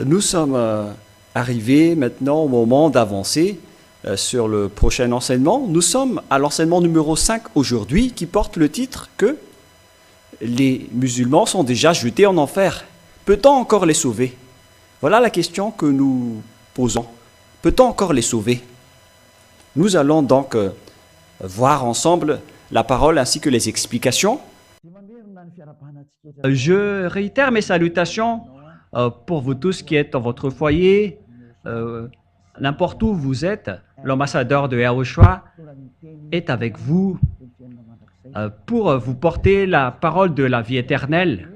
Nous sommes arrivés maintenant au moment d'avancer sur le prochain enseignement. Nous sommes à l'enseignement numéro 5 aujourd'hui qui porte le titre que les musulmans sont déjà jetés en enfer. Peut-on encore les sauver? Voilà la question que nous posons. Peut-on encore les sauver? Nous allons donc voir ensemble la parole ainsi que les explications. Je réitère mes salutations pour vous tous qui êtes dans votre foyer, n'importe où vous êtes. L'ambassadeur de Yahushua est avec vous pour vous porter la parole de la vie éternelle.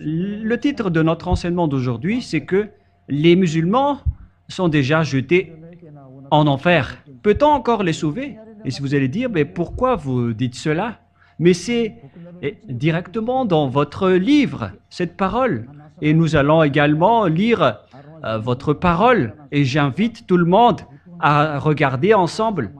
Le titre de notre enseignement d'aujourd'hui, c'est que les musulmans sont déjà jetés en enfer. Peut-on encore les sauver? Et si vous allez dire, mais pourquoi vous dites cela? Mais c'est directement dans votre livre, cette parole. Et nous allons également lire votre parole. Et j'invite tout le monde à regarder ensemble.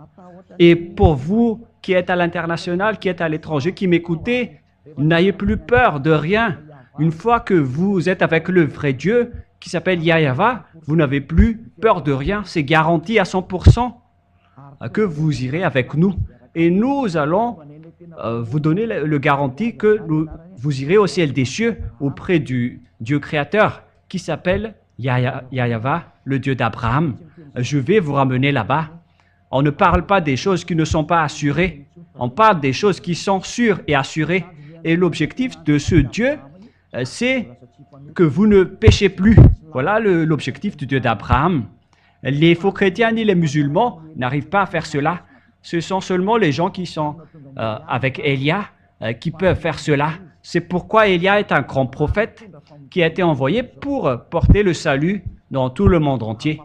Et pour vous qui êtes à l'international, qui êtes à l'étranger, qui m'écoutez, n'ayez plus peur de rien. Une fois que vous êtes avec le vrai Dieu, qui s'appelle Yahweh, vous n'avez plus peur de rien. C'est garanti à 100% que vous irez avec nous. Et nous allons vous donner le garantie que vous irez au ciel des cieux auprès du Dieu créateur qui s'appelle Yahweh, le Dieu d'Abraham. Je vais vous ramener là-bas. On ne parle pas des choses qui ne sont pas assurées. On parle des choses qui sont sûres et assurées. Et l'objectif de ce Dieu, c'est que vous ne péchez plus. Voilà l'objectif du Dieu d'Abraham. Les faux chrétiens ni les musulmans n'arrivent pas à faire cela. Ce sont seulement les gens qui sont avec Élia qui peuvent faire cela. C'est pourquoi Élia est un grand prophète qui a été envoyé pour porter le salut dans tout le monde entier.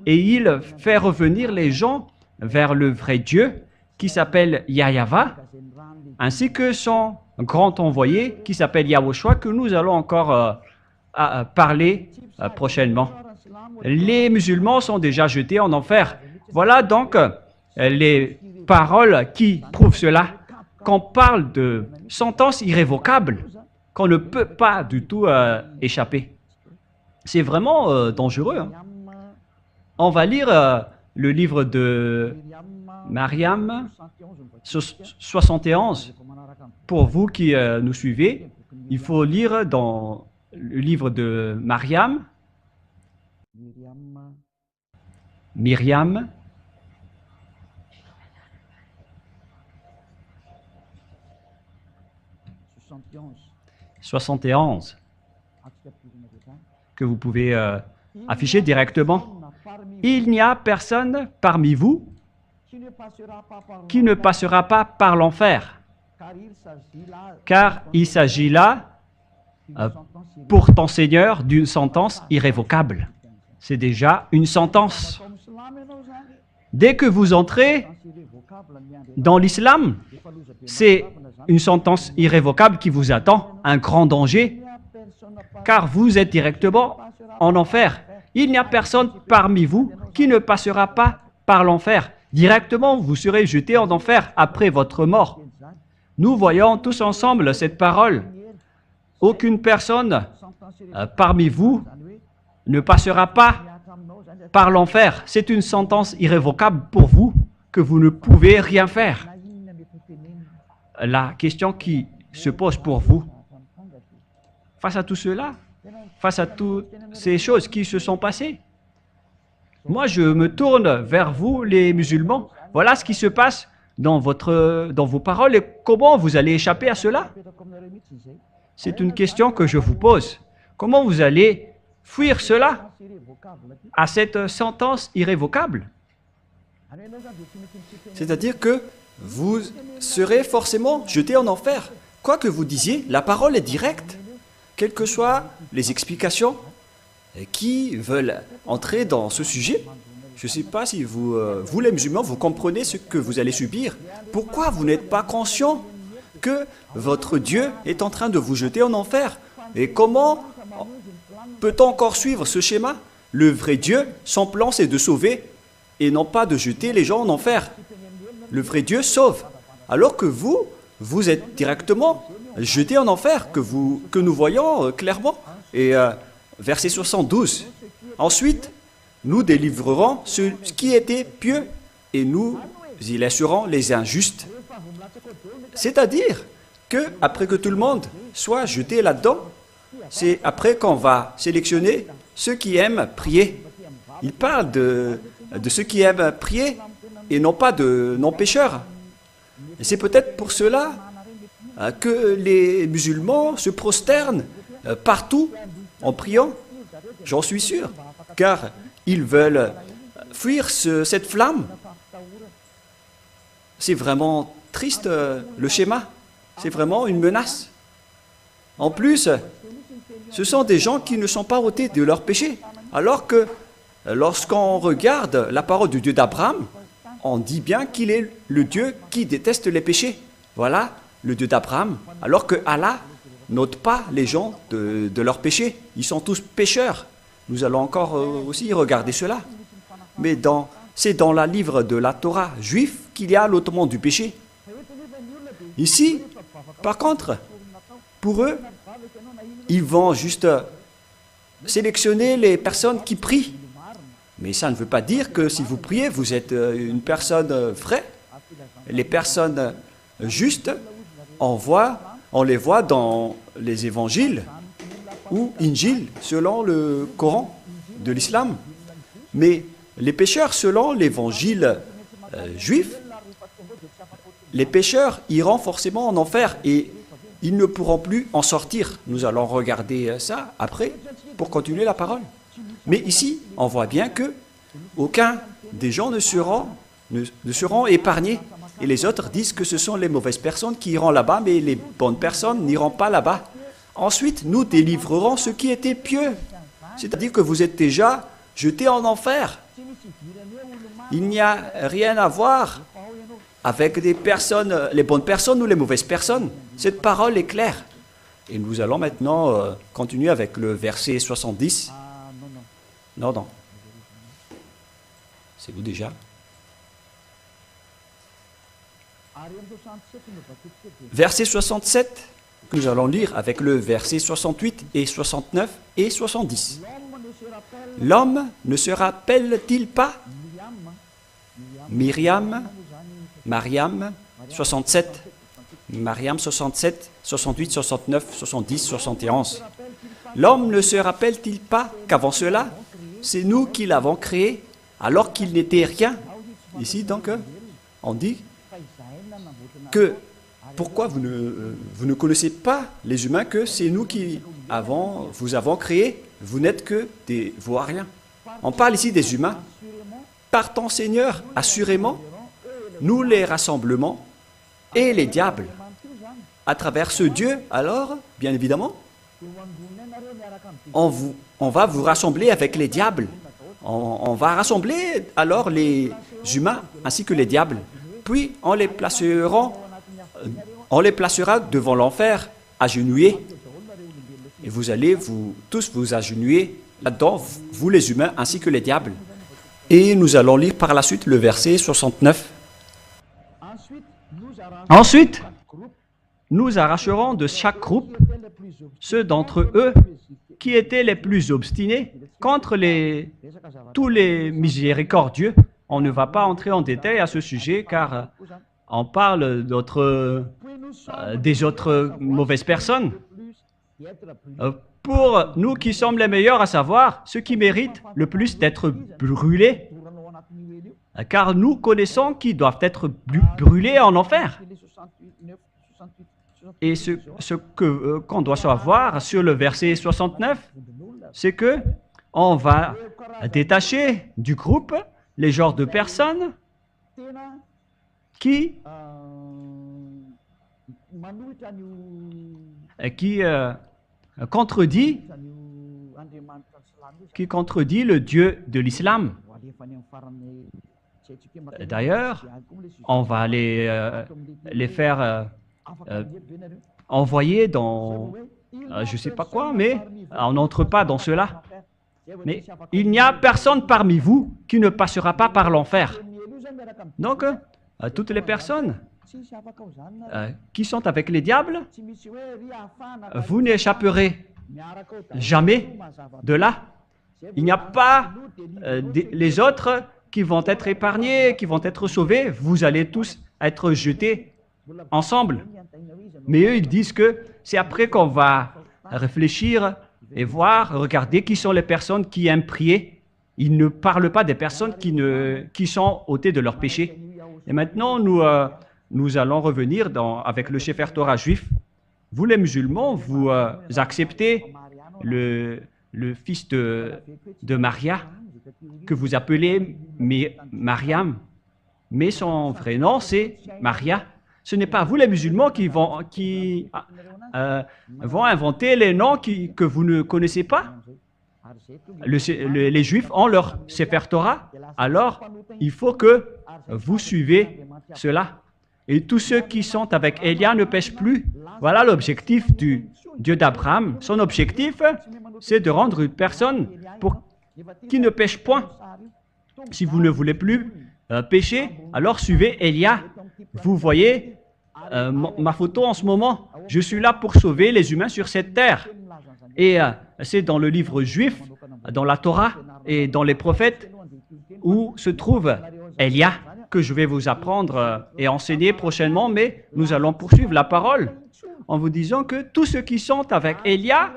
Et il fait revenir les gens vers le vrai Dieu qui s'appelle Yahweh, ainsi que son grand envoyé qui s'appelle Yahushua, que nous allons encore parler prochainement. Les musulmans sont déjà jetés en enfer. Voilà donc les paroles qui prouvent cela. Qu'on parle de sentence irrévocable, qu'on ne peut pas du tout échapper. C'est vraiment dangereux. Hein? On va lire le livre de Mariam 71. Pour vous qui nous suivez, il faut lire dans le livre de Mariam, Myriam, « 71 » que vous pouvez afficher directement. Il n'y a personne parmi vous qui ne passera pas par l'enfer, car il s'agit là, pour ton Seigneur, d'une sentence irrévocable. C'est déjà une sentence. Dès que vous entrez dans l'islam, c'est une sentence irrévocable qui vous attend, un grand danger, car vous êtes directement en enfer. Il n'y a personne parmi vous qui ne passera pas par l'enfer. Directement, vous serez jeté en enfer après votre mort. Nous voyons tous ensemble cette parole. Aucune personne parmi vous ne passera pas par l'enfer. C'est une sentence irrévocable pour vous que vous ne pouvez rien faire. La question qui se pose pour vous, face à tout cela, face à toutes ces choses qui se sont passées, moi je me tourne vers vous les musulmans. Voilà ce qui se passe dans vos paroles et comment vous allez échapper à cela. C'est une question que je vous pose. Comment vous allez fuir cela, à cette sentence irrévocable? C'est-à-dire que vous serez forcément jeté en enfer. Quoi que vous disiez, la parole est directe. Quelles que soient les explications qui veulent entrer dans ce sujet, je ne sais pas si vous les musulmans, vous comprenez ce que vous allez subir. Pourquoi vous n'êtes pas conscient que votre Dieu est en train de vous jeter en enfer? Et comment peut-on encore suivre ce schéma? Le vrai Dieu, son plan, c'est de sauver et non pas de jeter les gens en enfer. Le vrai Dieu sauve. Alors que vous êtes directement jetés en enfer que nous voyons clairement. Et verset 72. Ensuite, nous délivrerons ce qui était pieux et nous y laisserons les injustes. C'est-à-dire que après que tout le monde soit jeté là-dedans, c'est après qu'on va sélectionner ceux qui aiment prier. Il parle de ceux qui aiment prier et non pas de non-pécheurs. Et c'est peut-être pour cela que les musulmans se prosternent partout en priant. J'en suis sûr, car ils veulent fuir cette flamme. C'est vraiment triste le schéma. C'est vraiment une menace. En plus, ce sont des gens qui ne sont pas ôtés de leurs péchés. Alors que lorsqu'on regarde la parole du Dieu d'Abraham, on dit bien qu'il est le Dieu qui déteste les péchés. Voilà le Dieu d'Abraham. Alors que Allah n'ôte pas les gens de leurs péchés. Ils sont tous pécheurs. Nous allons encore aussi regarder cela. Mais c'est dans le livre de la Torah juif qu'il y a l'ôtement du péché. Ici, par contre, pour eux, ils vont juste sélectionner les personnes qui prient. Mais ça ne veut pas dire que si vous priez, vous êtes une personne vraie. Les personnes justes, on les voit dans les évangiles ou Injil, selon le Coran de l'islam. Mais les pécheurs, selon l'évangile juif, les pécheurs iront forcément en enfer et ils ne pourront plus en sortir. Nous allons regarder ça après pour continuer la parole. Mais ici, on voit bien que aucun des gens ne seront épargnés. Et les autres disent que ce sont les mauvaises personnes qui iront là-bas, mais les bonnes personnes n'iront pas là-bas. Ensuite, nous délivrerons ce qui était pieux. C'est-à-dire que vous êtes déjà jetés en enfer. Il n'y a rien à voir avec des personnes, les bonnes personnes ou les mauvaises personnes. Cette parole est claire. Et nous allons maintenant continuer avec le verset 70. Non. C'est où déjà? Verset 67, nous allons lire avec le verset 68 et 69 et 70. L'homme ne se rappelle-t-il pas Mariam 67, Mariam 67, 68, 69, 70, 71. L'homme ne se rappelle-t-il pas qu'avant cela, c'est nous qui l'avons créé alors qu'il n'était rien? Ici, donc, on dit que pourquoi vous ne connaissez pas les humains que c'est nous qui vous avons créé, vous n'êtes que des vauriens. On parle ici des humains. Par ton Seigneur, assurément, nous les rassemblements et les diables. À travers ce Dieu, alors, bien évidemment, on va vous rassembler avec les diables. On va rassembler alors les humains ainsi que les diables. Puis on les placera devant l'enfer, agenouillés. Et vous allez tous vous agenouiller là-dedans, vous les humains ainsi que les diables. Et nous allons lire par la suite le verset 69. Ensuite, nous arracherons de chaque groupe ceux d'entre eux qui étaient les plus obstinés contre tous les miséricordieux. On ne va pas entrer en détail à ce sujet car on parle des autres mauvaises personnes. Pour nous qui sommes les meilleurs, à savoir ceux qui méritent le plus d'être brûlés, car nous connaissons qui doivent être brûlés en enfer. Et ce qu'on doit savoir sur le verset 69, c'est que on va détacher du groupe les genres de personnes qui contredit le Dieu de l'islam. D'ailleurs, on va les faire envoyer dans je ne sais pas quoi, mais on n'entre pas dans cela. Mais il n'y a personne parmi vous qui ne passera pas par l'enfer. Donc, toutes les personnes qui sont avec les diables, vous n'échapperez jamais de là. Il n'y a pas les autres qui vont être épargnés, qui vont être sauvés. Vous allez tous être jetés ensemble. Mais eux, ils disent que c'est après qu'on va réfléchir et voir, regarder qui sont les personnes qui aiment prier. Ils ne parlent pas des personnes qui sont ôtées de leur péché. Et maintenant, nous allons revenir avec le Sefer Torah juif. Vous, les musulmans, vous acceptez le fils de Maria, que vous appelez Mariam, mais son vrai nom, c'est Maria. Ce n'est pas vous, les musulmans, qui vont inventer les noms que vous ne connaissez pas. Les Juifs ont leur Sefer Torah, alors il faut que vous suivez cela. Et tous ceux qui sont avec Élia ne pêchent plus. Voilà l'objectif du Dieu d'Abraham. Son objectif, c'est de rendre une personne qui ne pêche point. Si vous ne voulez plus pécher, alors suivez Élia. Vous voyez ma photo en ce moment. Je suis là pour sauver les humains sur cette terre. Et c'est dans le livre juif, dans la Torah et dans les prophètes où se trouve Élia que je vais vous apprendre et enseigner prochainement, mais nous allons poursuivre la parole en vous disant que tous ceux qui sont avec Élia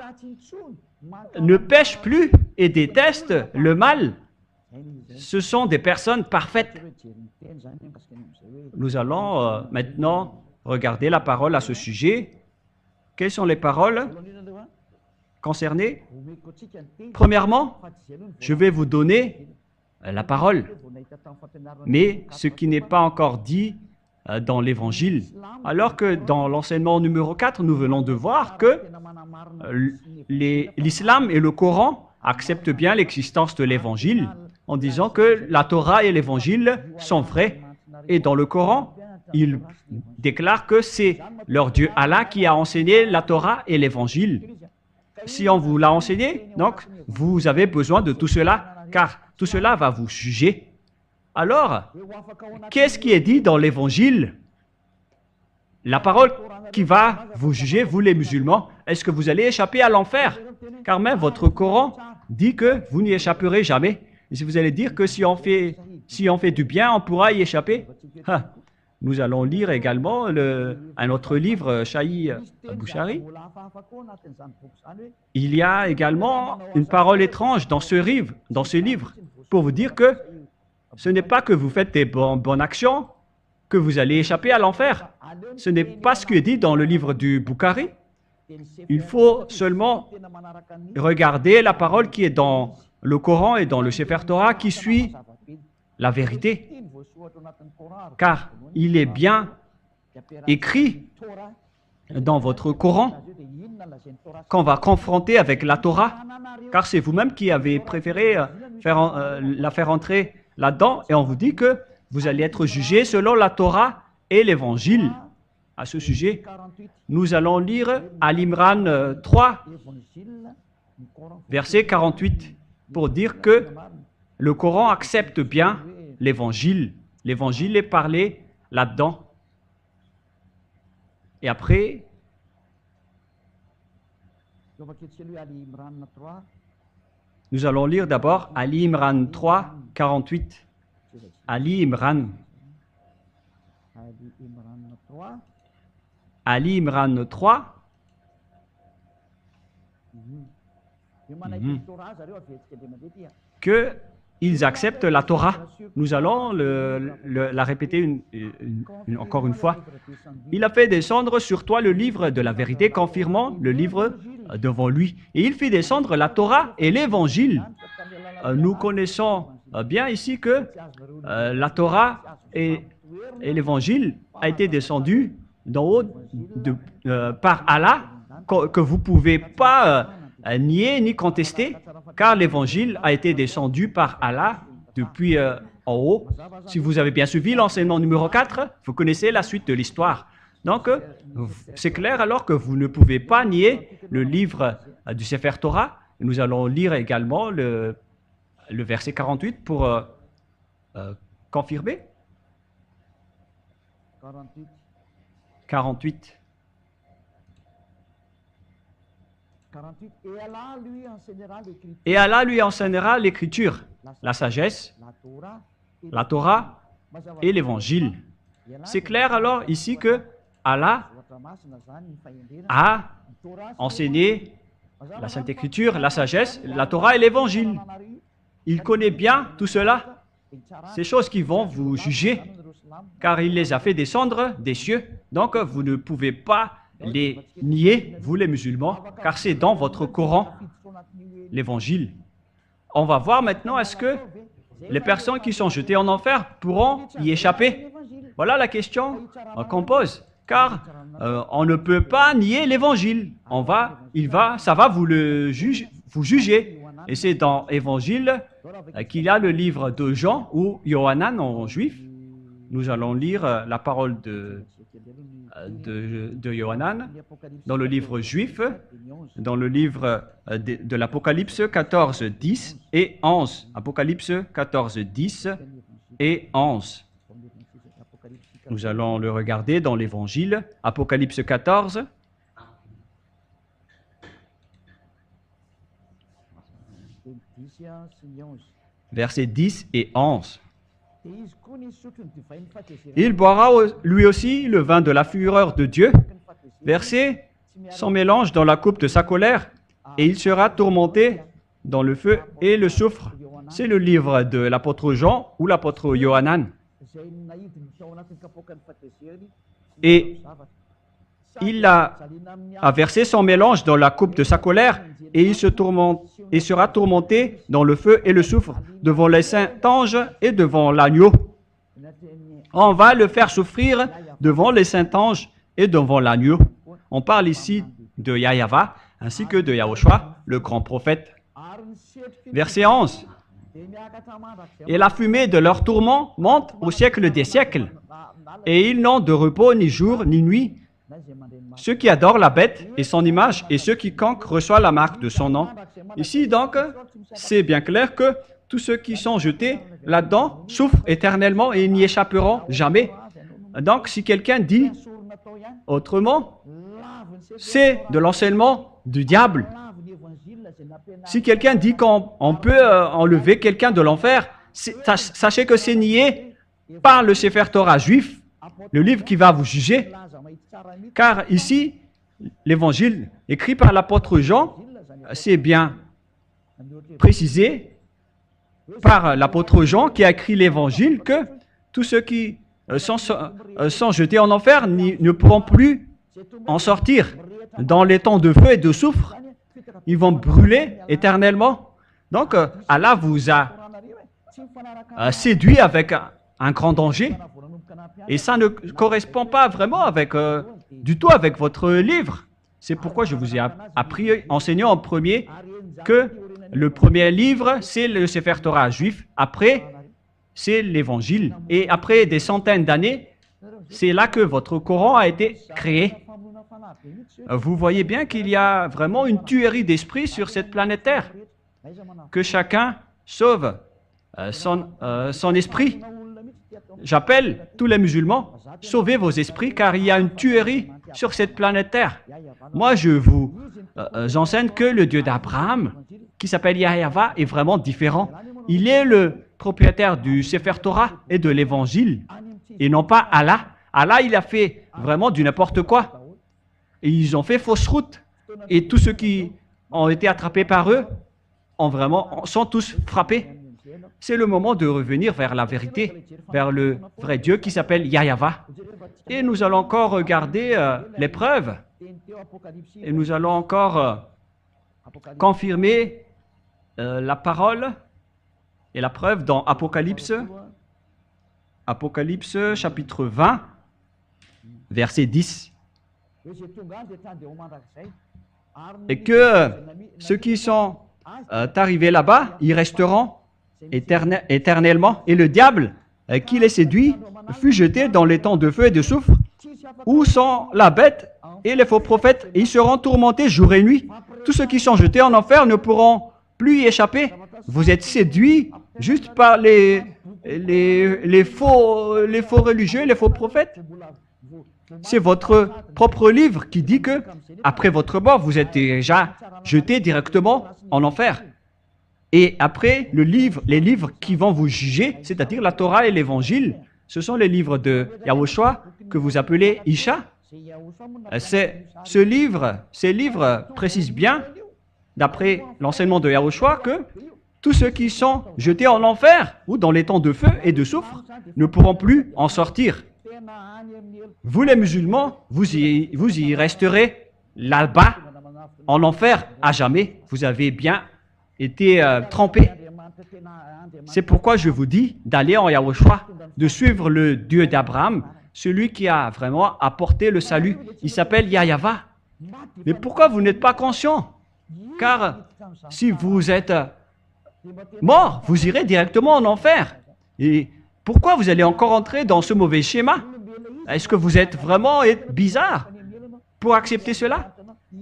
ne pêchent plus et détestent le mal. Ce sont des personnes parfaites. Nous allons maintenant regarder la parole à ce sujet. Quelles sont les paroles concernées? Premièrement, je vais vous donner la parole, mais ce qui n'est pas encore dit dans l'Évangile. Alors que dans l'enseignement numéro 4, nous venons de voir que l'islam et le Coran acceptent bien l'existence de l'Évangile en disant que la Torah et l'Évangile sont vrais. Et dans le Coran, ils déclarent que c'est leur Dieu Allah qui a enseigné la Torah et l'Évangile. Si on vous l'a enseigné, donc vous avez besoin de tout cela, car tout cela va vous juger. Alors, qu'est-ce qui est dit dans l'Évangile? La parole qui va vous juger, vous les musulmans, est-ce que vous allez échapper à l'enfer? Car même votre Coran dit que vous n'y échapperez jamais. Et si vous allez dire que si on fait du bien, on pourra y échapper, nous allons lire également un autre livre, Shahi Bouchari. Il y a également une parole étrange dans ce livre pour vous dire que ce n'est pas que vous faites des bonnes actions que vous allez échapper à l'enfer. Ce n'est pas ce qui est dit dans le livre du Bukhari. Il faut seulement regarder la parole qui est dans le Coran et dans le Sefer Torah qui suit la vérité. Car il est bien écrit dans votre Coran qu'on va confronter avec la Torah, car c'est vous-même qui avez préféré la faire entrer là-dedans, et on vous dit que vous allez être jugé selon la Torah et l'Évangile. À ce sujet, nous allons lire Al-Imran 3, verset 48, pour dire que le Coran accepte bien l'Évangile. L'Évangile est parlé là-dedans. Et après, nous allons lire d'abord Ali Imran 3, 48. Ali Imran. Ali Imran 3. Que ils acceptent la Torah. Nous allons la répéter encore une fois. Il a fait descendre sur toi le livre de la vérité, confirmant le livre devant lui. Et il fit descendre la Torah et l'Évangile. Nous connaissons bien ici que la Torah et l'Évangile a été descendu d'en haut par Allah, que vous ne pouvez pas nier ni contester, car l'Évangile a été descendu par Allah depuis en haut. Si vous avez bien suivi l'enseignement numéro 4, vous connaissez la suite de l'histoire. Donc, c'est clair alors que vous ne pouvez pas nier le livre du Sefer Torah. Nous allons lire également le verset 48 pour confirmer. 48. 48. Et Allah lui enseignera l'écriture, Et Allah lui enseignera l'écriture, la sagesse, la Torah la Torah et l'évangile. C'est clair alors ici que Allah a enseigné la Sainte Écriture, la sagesse, la Torah et l'évangile. Il connaît bien tout cela, ces choses qui vont vous juger, car il les a fait descendre des cieux. Donc vous ne pouvez pas les nier, vous les musulmans, car c'est dans votre Coran, l'évangile. On va voir maintenant, est-ce que les personnes qui sont jetées en enfer pourront y échapper? Voilà la question qu'on pose, car on ne peut pas nier l'évangile. Ça va vous juger. Et c'est dans l'évangile qu'il y a le livre de Jean ou Yohanan en juif. Nous allons lire la parole de Yohanan dans le livre juif, dans le livre de l'Apocalypse 14, 10 et 11. Apocalypse 14, 10 et 11. Nous allons le regarder dans l'Évangile, Apocalypse 14. Versets 10 et 11. Il boira lui aussi le vin de la fureur de Dieu, versé sans mélange dans la coupe de sa colère, et il sera tourmenté dans le feu et le soufre. C'est le livre de l'apôtre Jean ou l'apôtre Yohanan. Et il a versé son mélange dans la coupe de sa colère, et il sera tourmenté dans le feu et le soufre, devant les saints anges et devant l'agneau. On va le faire souffrir devant les saints anges et devant l'agneau. On parle ici de Yahyawa, ainsi que de Yahushua, le grand prophète. Verset 11. Et la fumée de leur tourment monte au siècle des siècles, et ils n'ont de repos ni jour ni nuit. Ceux qui adorent la bête et son image, et ceux quiconque reçoit la marque de son nom. Ici donc, c'est bien clair que tous ceux qui sont jetés là-dedans souffrent éternellement et n'y échapperont jamais. Donc si quelqu'un dit autrement, c'est de l'enseignement du diable. Si quelqu'un dit qu'on peut enlever quelqu'un de l'enfer, sachez que c'est nié par le Sefer Torah juif, le livre qui va vous juger. Car ici, l'évangile écrit par l'apôtre Jean, c'est bien précisé par l'apôtre Jean qui a écrit l'évangile que tous ceux qui sont jetés en enfer ne pourront plus en sortir. Dans les temps de feu et de soufre, ils vont brûler éternellement. Donc, Allah vous a séduit avec un grand danger. Et ça ne correspond pas vraiment du tout avec votre livre. C'est pourquoi je vous ai enseigné en premier que le premier livre, c'est le Sefer Torah juif. Après, c'est l'évangile. Et après des centaines d'années, c'est là que votre Coran a été créé. Vous voyez bien qu'il y a vraiment une tuerie d'esprit sur cette planète Terre. Que chacun sauve son esprit. J'appelle tous les musulmans, sauvez vos esprits car il y a une tuerie sur cette planète Terre. Moi, je vous enseigne que le Dieu d'Abraham, qui s'appelle Yahyawa, est vraiment différent. Il est le propriétaire du Sefer Torah et de l'Évangile, et non pas Allah. Allah, il a fait vraiment du n'importe quoi. Et ils ont fait fausse route. Et tous ceux qui ont été attrapés par eux sont tous frappés. C'est le moment de revenir vers la vérité, vers le vrai Dieu qui s'appelle Yahyawa. Et nous allons encore regarder les preuves. Et nous allons encore confirmer la parole et la preuve dans Apocalypse chapitre 20, verset 10. Et que ceux qui sont arrivés là-bas, ils resteront éternellement. Et le diable qui les séduit fut jeté dans les temps de feu et de soufre, où sont la bête et les faux prophètes, et ils seront tourmentés jour et nuit. Tous ceux qui sont jetés en enfer ne pourront plus y échapper. Vous êtes séduits juste par les les faux religieux, les faux prophètes. C'est votre propre livre qui dit que, après votre mort, vous êtes déjà jeté directement en enfer. Et après, les livres qui vont vous juger, c'est-à-dire la Torah et l'Évangile, ce sont les livres de Yahushua que vous appelez Isha. Ces livres précisent bien, d'après l'enseignement de Yahushua, que tous ceux qui sont jetés en enfer ou dans les temps de feu et de soufre ne pourront plus en sortir. Vous les musulmans, vous y resterez là-bas, en enfer à jamais. Vous avez bien été trempés. C'est pourquoi je vous dis d'aller en Yahushua, de suivre le Dieu d'Abraham, celui qui a vraiment apporté le salut. Il s'appelle Yahweh. Mais pourquoi vous n'êtes pas conscient? Car si vous êtes mort, vous irez directement en enfer. Et pourquoi vous allez encore entrer dans ce mauvais schéma? Est-ce que vous êtes vraiment bizarre pour accepter cela?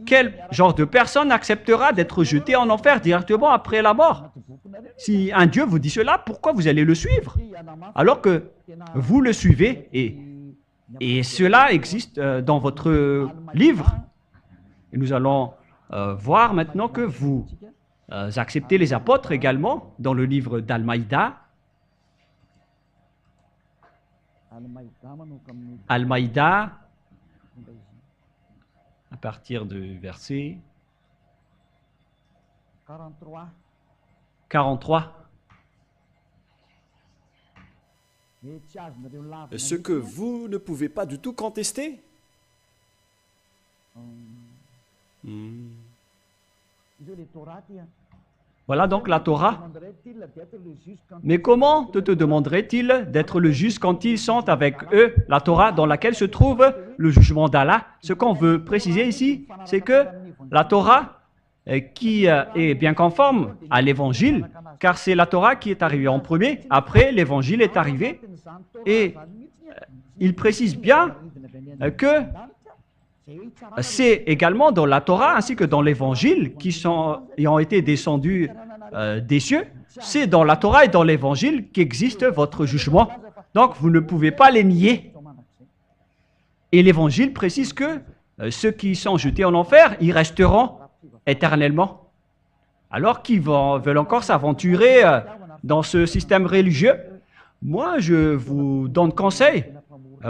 Quel genre de personne acceptera d'être jeté en enfer directement après la mort? Si un Dieu vous dit cela, pourquoi vous allez le suivre? Alors que vous le suivez et cela existe dans votre livre. Et nous allons voir maintenant que vous acceptez les apôtres également dans le livre d'Al-Maïda. Al-Maïda, à partir du verset 43. Ce que vous ne pouvez pas du tout contester. Voilà donc la Torah. Mais comment te demanderait-il d'être le juste quand ils sont avec eux, la Torah dans laquelle se trouve le jugement d'Allah? Ce qu'on veut préciser ici, c'est que la Torah qui est bien conforme à l'Évangile, car c'est la Torah qui est arrivée en premier, après l'Évangile est arrivé, et il précise bien que c'est également dans la Torah ainsi que dans l'Évangile qui ont été descendus des cieux, c'est dans la Torah et dans l'Évangile qu'existe votre jugement. Donc vous ne pouvez pas les nier. Et l'Évangile précise que ceux qui sont jetés en enfer, ils resteront éternellement. Alors qu'ils veulent encore s'aventurer dans ce système religieux, moi je vous donne conseil,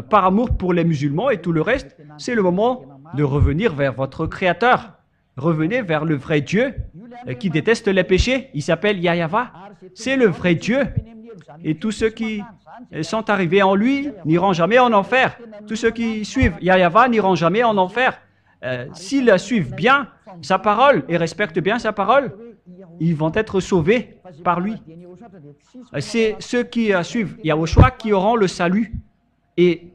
par amour pour les musulmans et tout le reste, c'est le moment de revenir vers votre Créateur. Revenez vers le vrai Dieu qui déteste les péchés. Il s'appelle Yahweh. C'est le vrai Dieu. Et tous ceux qui sont arrivés en lui n'iront jamais en enfer. Tous ceux qui suivent Yahweh n'iront jamais en enfer. S'ils suivent bien sa parole et respectent bien sa parole, ils vont être sauvés par lui. C'est ceux qui suivent Yahushua qui auront le salut. Et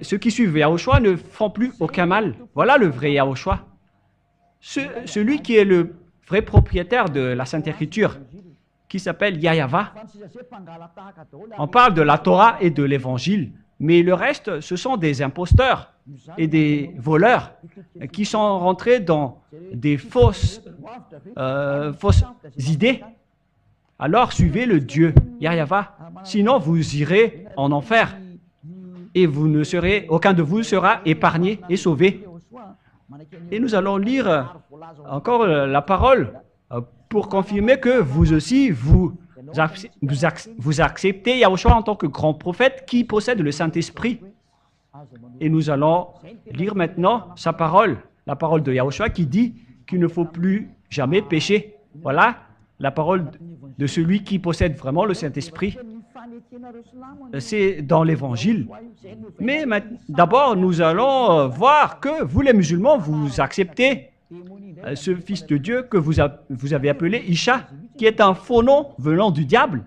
ceux qui suivent Yahushua ne font plus aucun mal. Voilà le vrai Yahushua. Celui qui est le vrai propriétaire de la Sainte Écriture, qui s'appelle Yahweh. On parle de la Torah et de l'Évangile, mais le reste, ce sont des imposteurs et des voleurs qui sont rentrés dans des fausses idées. Alors suivez le Dieu, Yahweh, sinon vous irez en enfer. Et aucun de vous sera épargné et sauvé. Et nous allons lire encore la parole pour confirmer que vous aussi, vous acceptez Yahushua en tant que grand prophète qui possède le Saint-Esprit. Et nous allons lire maintenant sa parole, la parole de Yahushua qui dit qu'il ne faut plus jamais pécher. Voilà la parole de celui qui possède vraiment le Saint-Esprit. C'est dans l'Évangile. Mais d'abord, nous allons voir que vous, les musulmans, vous acceptez ce Fils de Dieu que vous avez appelé Isha, qui est un faux nom venant du diable.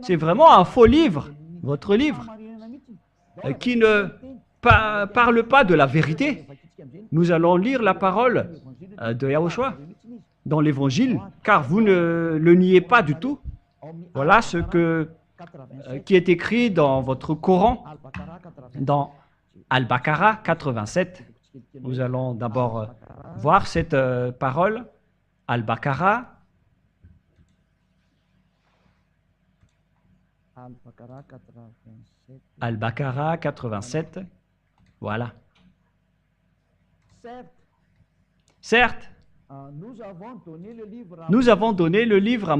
C'est vraiment un faux livre, votre livre, qui ne parle pas de la vérité. Nous allons lire la parole de Yahushua dans l'Évangile, car vous ne le niez pas du tout. Voilà ce qui est écrit dans votre Coran, dans Al-Baqarah 87. Nous allons d'abord voir cette parole, Al-Baqarah Al-Baqarah 87. Al-Baqarah 87. Voilà. Certes, Certes, nous avons donné le livre à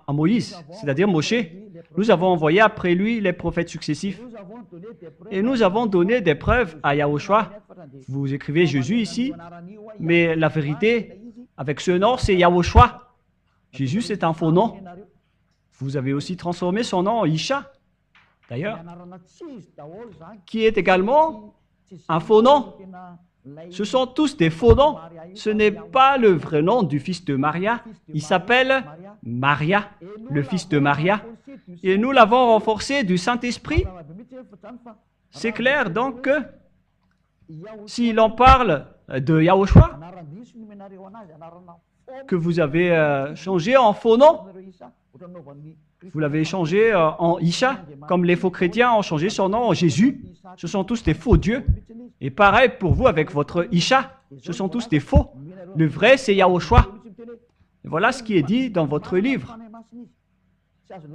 à Moïse, c'est-à-dire Moshe. Nous avons envoyé après lui les prophètes successifs. Et nous avons donné des preuves à Yahushua. Vous écrivez Jésus ici, mais la vérité, avec ce nom, c'est Yahushua. Jésus, c'est un faux nom. Vous avez aussi transformé son nom en Isha, d'ailleurs, qui est également un faux nom. Ce sont tous des faux noms. Ce n'est pas le vrai nom du fils de Maria. Il s'appelle Maria, le fils de Maria. Et nous l'avons renforcé du Saint-Esprit. C'est clair donc que s'il en parle de Yahushua, que vous avez changé en faux nom, vous l'avez changé en Isha, comme les faux chrétiens ont changé son nom en Jésus. Ce sont tous des faux dieux. Et pareil pour vous avec votre Isha, ce sont tous des faux. Le vrai, c'est Yahushua. Et voilà ce qui est dit dans votre livre.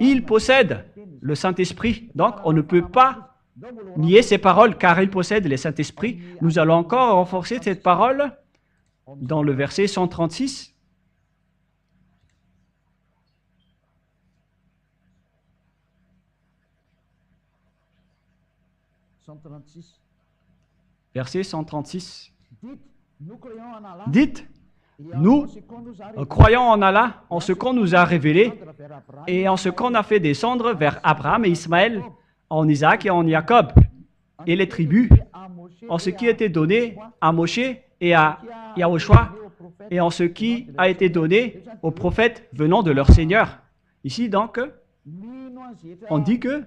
Il possède le Saint-Esprit, donc on ne peut pas nier ses paroles car il possède le Saint-Esprit. Nous allons encore renforcer cette parole dans le verset 136. Verset 136. Dites, nous croyons en Allah, en ce qu'on nous a révélé et en ce qu'on a fait descendre vers Abraham et Ismaël, en Isaac et en Jacob, et les tribus, en ce qui a été donné à Moshe et à Yahushua, et en ce qui a été donné aux prophètes venant de leur Seigneur. Ici donc, on dit que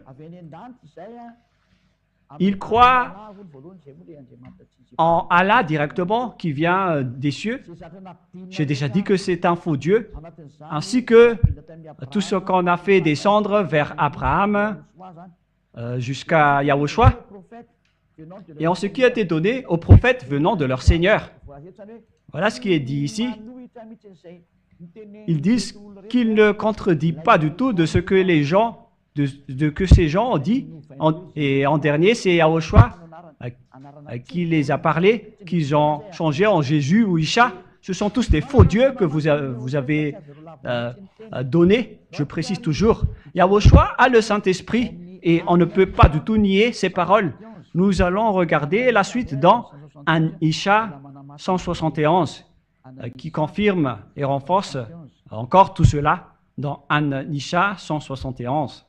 il croit en Allah directement, qui vient des cieux. J'ai déjà dit que c'est un faux Dieu, ainsi que tout ce qu'on a fait descendre vers Abraham jusqu'à Yahushua, et en ce qui a été donné aux prophètes venant de leur Seigneur. Voilà ce qui est dit ici. Ils disent qu'il ne contredit pas du tout de ce que les gens que ces gens ont dit, et en dernier, c'est Yahushua qui les a parlé, qu'ils ont changé en Jésus ou Isha. Ce sont tous des faux dieux que vous avez donnés, je précise toujours. Yahushua a le Saint-Esprit et on ne peut pas du tout nier ses paroles. Nous allons regarder la suite dans An Isha 171, qui confirme et renforce encore tout cela dans An Isha 171.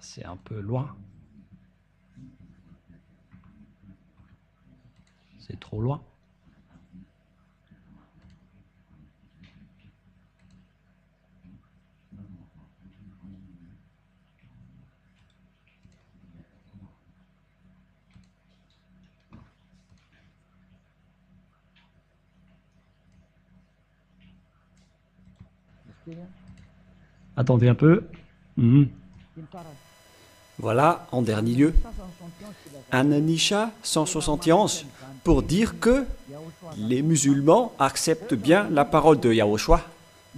C'est un peu loin. C'est trop loin. Attendez un peu. Voilà, en dernier lieu, An Isha 171, pour dire que les musulmans acceptent bien la parole de Yahushua.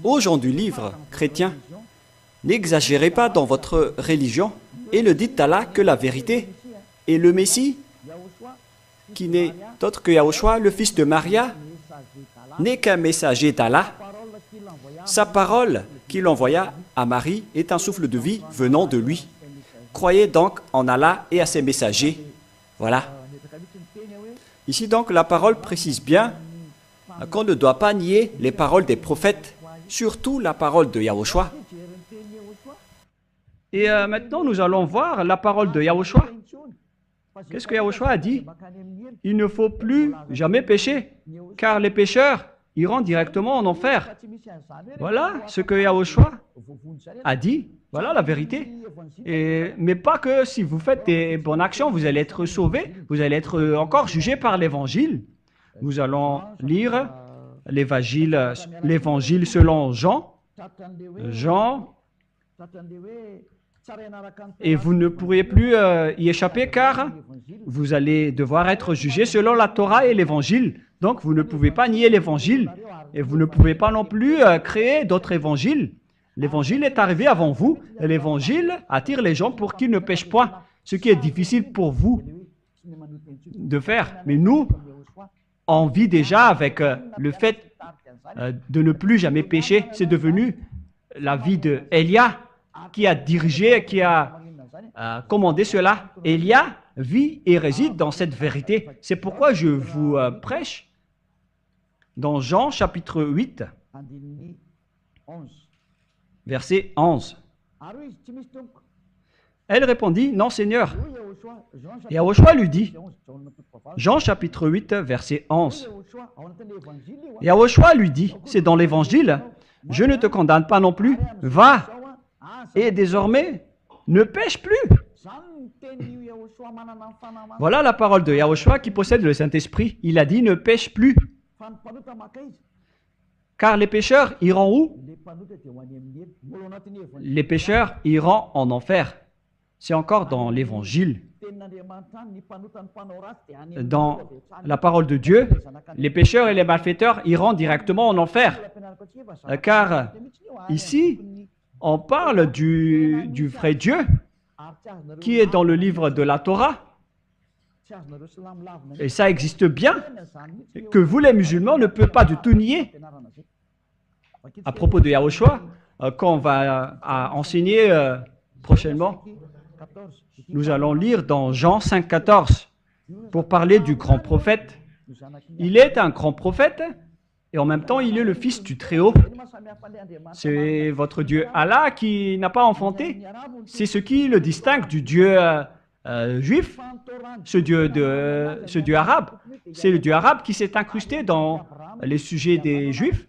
Aux gens du livre chrétien, n'exagérez pas dans votre religion et ne dites à Allah que la vérité. Et le Messie, qui n'est autre que Yahushua, le fils de Maria, n'est qu'un messager d'Allah. Sa parole qu'il envoya à Marie est un souffle de vie venant de lui. Croyez donc en Allah et à ses messagers. Voilà. Ici donc, la parole précise bien qu'on ne doit pas nier les paroles des prophètes, surtout la parole de Yahushua. Et maintenant, nous allons voir la parole de Yahushua. Qu'est-ce que Yahushua a dit? Il ne faut plus jamais pécher, car les pécheurs iront directement en enfer. Voilà ce que Yahushua a dit. Voilà la vérité. Mais pas que si vous faites des bonnes actions, vous allez être sauvés, vous allez être encore jugés par l'Évangile. Nous allons lire l'Évangile selon Jean, Jean, et vous ne pourriez plus y échapper car vous allez devoir être jugé selon la Torah et l'Évangile. Donc, vous ne pouvez pas nier l'Évangile et vous ne pouvez pas non plus créer d'autres évangiles. L'Évangile est arrivé avant vous et l'Évangile attire les gens pour qu'ils ne pêchent point, ce qui est difficile pour vous de faire. Mais nous, on vit déjà avec le fait de ne plus jamais pécher. C'est devenu la vie de Élia qui a dirigé, qui a commandé cela. Élia vit et réside dans cette vérité. C'est pourquoi je vous prêche dans Jean chapitre 8, verset 11. Elle répondit, « Non, Seigneur. » Et Yahushua lui dit, Jean chapitre 8, verset 11. Et Yahushua lui dit, « C'est dans l'Évangile, je ne te condamne pas non plus. Va, et désormais, ne pêche plus. » Voilà la parole de Yahushua qui possède le Saint-Esprit. Il a dit, « Ne pêche plus. » Car les pécheurs iront où? Les pécheurs iront en enfer. C'est encore dans l'Évangile. Dans la parole de Dieu, les pécheurs et les malfaiteurs iront directement en enfer. Car ici, on parle du vrai Dieu qui est dans le livre de la Torah. Et ça existe bien, que vous les musulmans ne pouvez pas du tout nier. À propos de Yahushua, quand on va enseigner prochainement, nous allons lire dans Jean 5, 14 pour parler du grand prophète. Il est un grand prophète et en même temps il est le fils du Très-Haut. C'est votre Dieu Allah qui n'a pas enfanté. C'est ce qui le distingue du Dieu juif, ce Dieu arabe. C'est le Dieu arabe qui s'est incrusté dans les sujets des Juifs.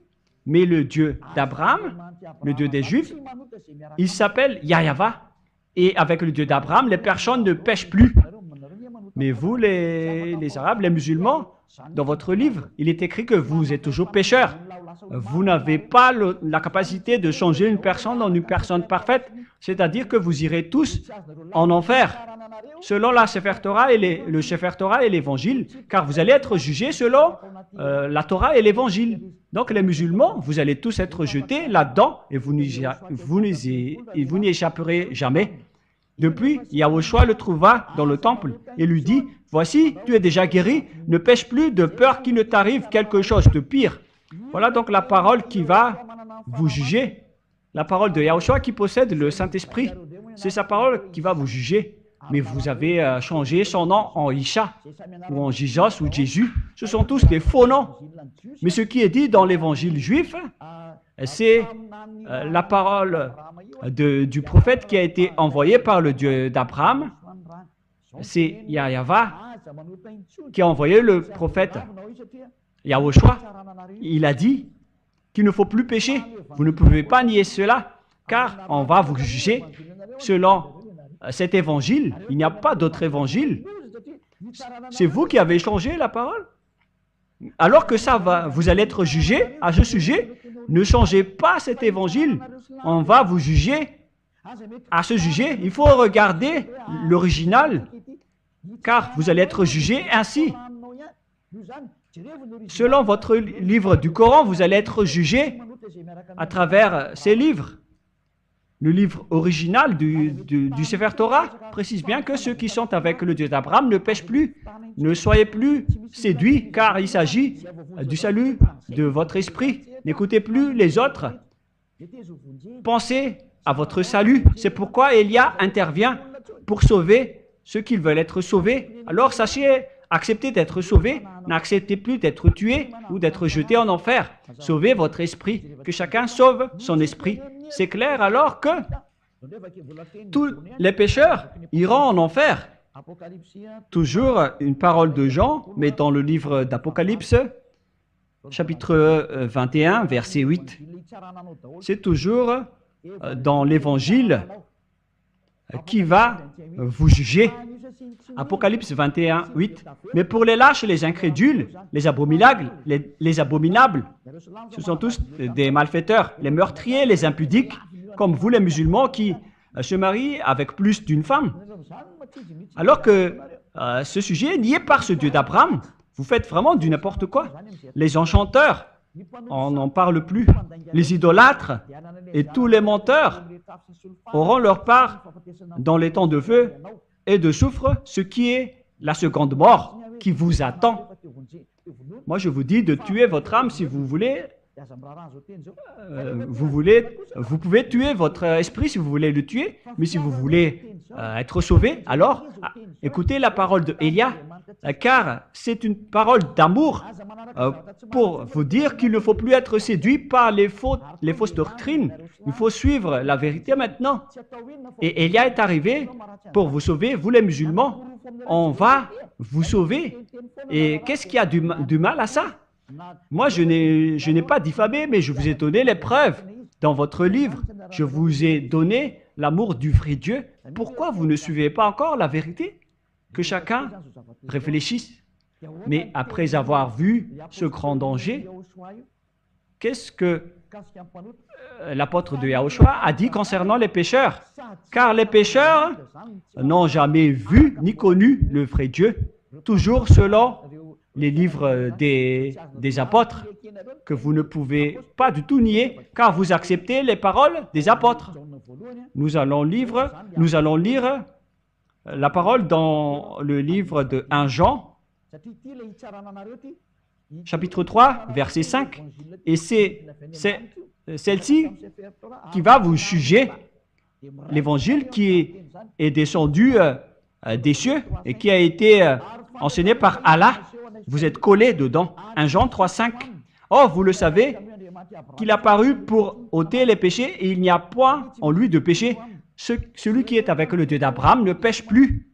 Mais le Dieu d'Abraham, le Dieu des Juifs, il s'appelle Yahweh. Et avec le Dieu d'Abraham, les personnes ne pêchent plus. Mais vous, les Arabes, les musulmans, dans votre livre, il est écrit que vous êtes toujours pécheurs. Vous n'avez pas la capacité de changer une personne en une personne parfaite. C'est-à-dire que vous irez tous en enfer, selon la Sefer Torah et le Sefer Torah et l'Évangile, car vous allez être jugés selon la Torah et l'Évangile. Donc les musulmans, vous allez tous être jetés là-dedans et vous n'y échapperez jamais. Depuis, Yahushua le trouva dans le temple et lui dit, « Voici, tu es déjà guéri, ne pêche plus de peur qu'il ne t'arrive quelque chose de pire. » Voilà donc la parole qui va vous juger. La parole de Yahushua qui possède le Saint-Esprit. C'est sa parole qui va vous juger. Mais vous avez changé son nom en Isha, ou en Jesus, ou Jésus. Ce sont tous des faux noms. Mais ce qui est dit dans l'évangile juif, c'est la parole du prophète qui a été envoyé par le Dieu d'Abraham. C'est Yahweh qui a envoyé le prophète Yahushua. Il a dit qu'il ne faut plus pécher. Vous ne pouvez pas nier cela, car on va vous juger selon cet évangile. Il n'y a pas d'autre évangile. C'est vous qui avez changé la parole. Alors que ça va, vous allez être jugé à ce sujet. Ne changez pas cet évangile. On va vous juger à ce sujet. Il faut regarder l'original, car vous allez être jugé ainsi. Selon votre livre du Coran, vous allez être jugé à travers ces livres. Le livre original du Sefer Torah précise bien que ceux qui sont avec le Dieu d'Abraham ne pêchent plus. Ne soyez plus séduits, car il s'agit du salut de votre esprit. N'écoutez plus les autres. Pensez à votre salut. C'est pourquoi Élia intervient pour sauver ceux qui veulent être sauvés. Alors sachez, acceptez d'être sauvés. N'acceptez plus d'être tués ou d'être jetés en enfer. Sauvez votre esprit. Que chacun sauve son esprit. C'est clair alors que tous les pécheurs iront en enfer. Toujours une parole de Jean, mais dans le livre d'Apocalypse, chapitre 21, verset 8. C'est toujours dans l'Évangile qui va vous juger. Apocalypse 21, 8. Mais pour les lâches et les incrédules, les abominables, ce sont tous des malfaiteurs, les meurtriers, les impudiques, comme vous les musulmans qui se marient avec plus d'une femme. Alors que ce sujet nié par ce Dieu d'Abraham, vous faites vraiment du n'importe quoi. Les enchanteurs, on n'en parle plus. Les idolâtres et tous les menteurs auront leur part dans les temps de feu et de soufre, ce qui est la seconde mort qui vous attend. Moi, je vous dis de tuer votre âme si vous voulez. Vous pouvez tuer votre esprit si vous voulez le tuer, mais si vous voulez être sauvé, alors écoutez la parole de Élia, car c'est une parole d'amour pour vous dire qu'il ne faut plus être séduit par les fausses doctrines. Il faut suivre la vérité maintenant. Et Élia est arrivé pour vous sauver, vous les musulmans. On va vous sauver. Et qu'est-ce qu'il y a du mal à ça? Moi, je n'ai pas diffamé, mais je vous ai donné les preuves dans votre livre. Je vous ai donné l'amour du vrai Dieu. Pourquoi vous ne suivez pas encore la vérité? Que chacun réfléchisse. Mais après avoir vu ce grand danger, qu'est-ce que l'apôtre de Yahushua a dit concernant les pécheurs? Car les pécheurs n'ont jamais vu ni connu le vrai Dieu, toujours selon les livres des apôtres, que vous ne pouvez pas du tout nier, car vous acceptez les paroles des apôtres. Nous allons lire la parole dans le livre de 1 Jean, chapitre 3, verset 5, et c'est celle-ci qui va vous juger. L'évangile qui est descendu des cieux et qui a été enseigné par Allah. Vous êtes collés dedans. 1 Jean 3, 5. Or, vous le savez, qu'il a paru pour ôter les péchés et il n'y a point en lui de péché. Celui qui est avec le Dieu d'Abraham ne pêche plus.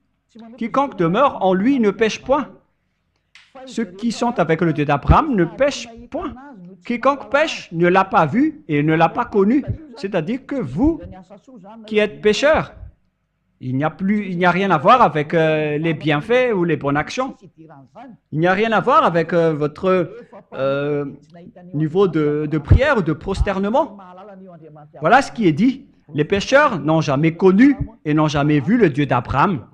Quiconque demeure en lui ne pêche point. Ceux qui sont avec le Dieu d'Abraham ne pêchent point. Quiconque pêche ne l'a pas vu et ne l'a pas connu. C'est-à-dire que vous qui êtes pécheurs, il n'y a rien à voir avec les bienfaits ou les bonnes actions. Il n'y a rien à voir avec votre niveau de prière ou de prosternement. Voilà ce qui est dit. Les pécheurs n'ont jamais connu et n'ont jamais vu le Dieu d'Abraham.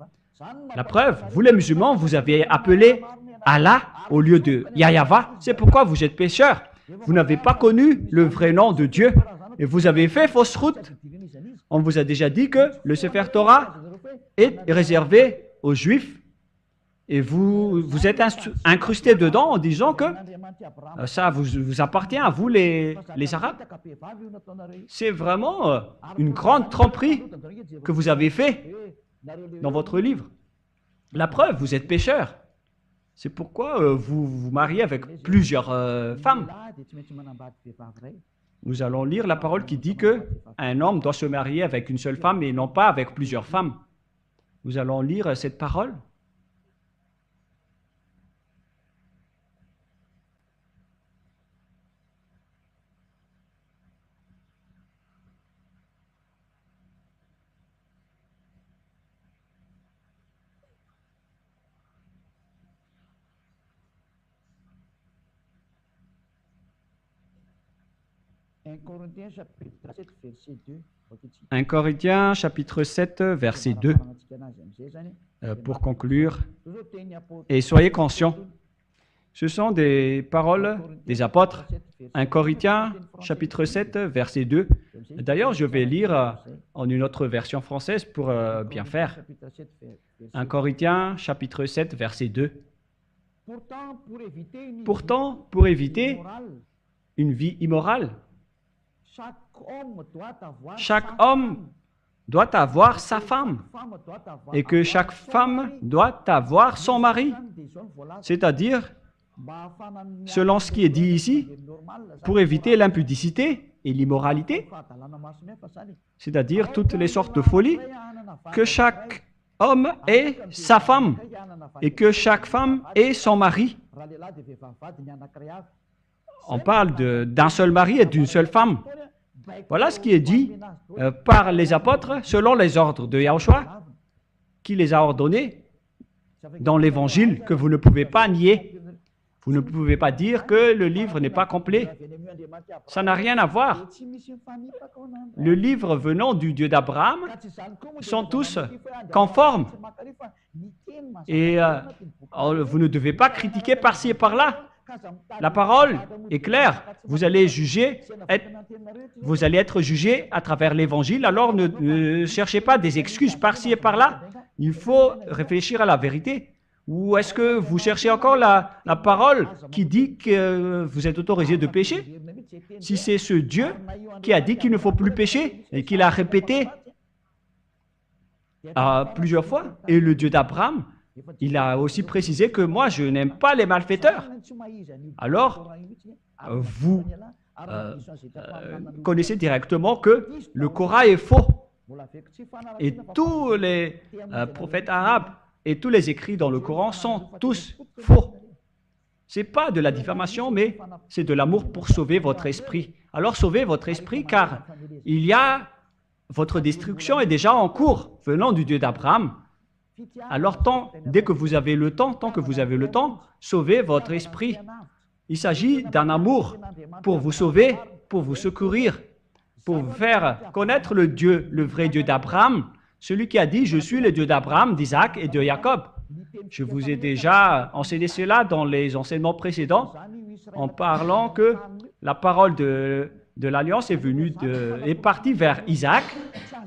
La preuve, vous les musulmans, vous avez appelé Allah au lieu de Yahweh. C'est pourquoi vous êtes pécheurs. Vous n'avez pas connu le vrai nom de Dieu et vous avez fait fausse route. On vous a déjà dit que le Sefer Torah est réservé aux Juifs et vous êtes incrustés dedans en disant que ça vous appartient à vous les Arabes. C'est vraiment une grande tromperie que vous avez fait dans votre livre. La preuve, vous êtes pécheurs. C'est pourquoi vous vous mariez avec plusieurs femmes. Nous allons lire la parole qui dit qu'un homme doit se marier avec une seule femme et non pas avec plusieurs femmes. Nous allons lire cette parole. « 1 Corinthiens chapitre 7, verset 2. Pour conclure, et soyez conscients, ce sont des paroles des apôtres. 1 Corinthiens chapitre 7, verset 2. D'ailleurs, je vais lire en une autre version française pour bien faire. 1 Corinthiens chapitre 7, verset 2. Pourtant, pour éviter une vie immorale, chaque homme doit avoir sa femme et que chaque femme doit avoir son mari. C'est-à-dire, selon ce qui est dit ici, pour éviter l'impudicité et l'immoralité, c'est-à-dire toutes les sortes de folies, que chaque homme ait sa femme et que chaque femme ait son mari. On parle d'un seul mari et d'une seule femme. Voilà ce qui est dit par les apôtres selon les ordres de Yahushua, qui les a ordonnés dans l'Évangile que vous ne pouvez pas nier. Vous ne pouvez pas dire que le livre n'est pas complet. Ça n'a rien à voir. Le livre venant du Dieu d'Abraham sont tous conformes. Et vous ne devez pas critiquer par-ci et par-là. La parole est claire. Vous allez être jugé à travers l'Évangile. Alors ne cherchez pas des excuses par-ci et par-là. Il faut réfléchir à la vérité. Ou est-ce que vous cherchez encore la parole qui dit que vous êtes autorisé de pécher? Si c'est ce Dieu qui a dit qu'il ne faut plus pécher et qu'il a répété plusieurs fois, et le Dieu d'Abraham, il a aussi précisé que moi, je n'aime pas les malfaiteurs. Alors, vous connaissez directement que le Coran est faux. Et tous les prophètes arabes et tous les écrits dans le Coran sont tous faux. Ce n'est pas de la diffamation, mais c'est de l'amour pour sauver votre esprit. Alors sauvez votre esprit, car votre destruction est déjà en cours venant du Dieu d'Abraham. Alors dès que vous avez le temps, tant que vous avez le temps, sauvez votre esprit. Il s'agit d'un amour pour vous sauver, pour vous secourir, pour vous faire connaître le Dieu, le vrai Dieu d'Abraham, celui qui a dit « Je suis le Dieu d'Abraham, d'Isaac et de Jacob ». Je vous ai déjà enseigné cela dans les enseignements précédents en parlant que la parole de l'Alliance est partie vers Isaac.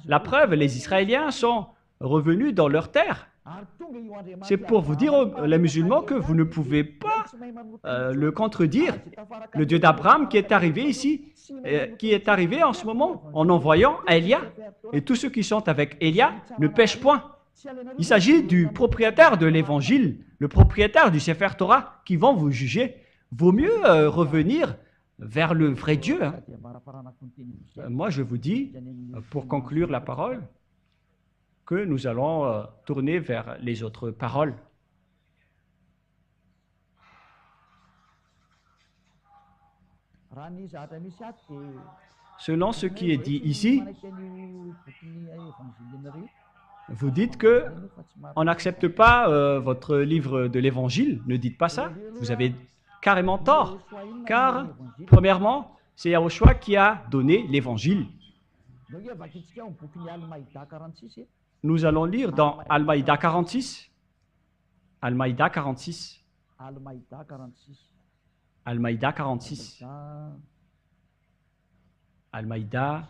La preuve, les Israéliens sont revenus dans leur terre. C'est pour vous dire, les musulmans, que vous ne pouvez pas le contredire. Le Dieu d'Abraham qui est arrivé ici, qui est arrivé en ce moment en envoyant Élia. Et tous ceux qui sont avec Élia ne pêchent point. Il s'agit du propriétaire de l'Évangile, le propriétaire du Sefer Torah, qui vont vous juger. Vaut mieux revenir vers le vrai Dieu. Hein. Moi, je vous dis, pour conclure la parole, que nous allons tourner vers les autres paroles. Selon ce qui est dit ici, vous dites que on n'accepte pas votre livre de l'Évangile. Ne dites pas ça. Vous avez carrément tort. Car, premièrement, c'est Yahushua qui a donné l'Évangile. Nous allons lire dans Al-Maïda 46. Al-Maïda 46. Al-Maïda 46. Al-Maïda.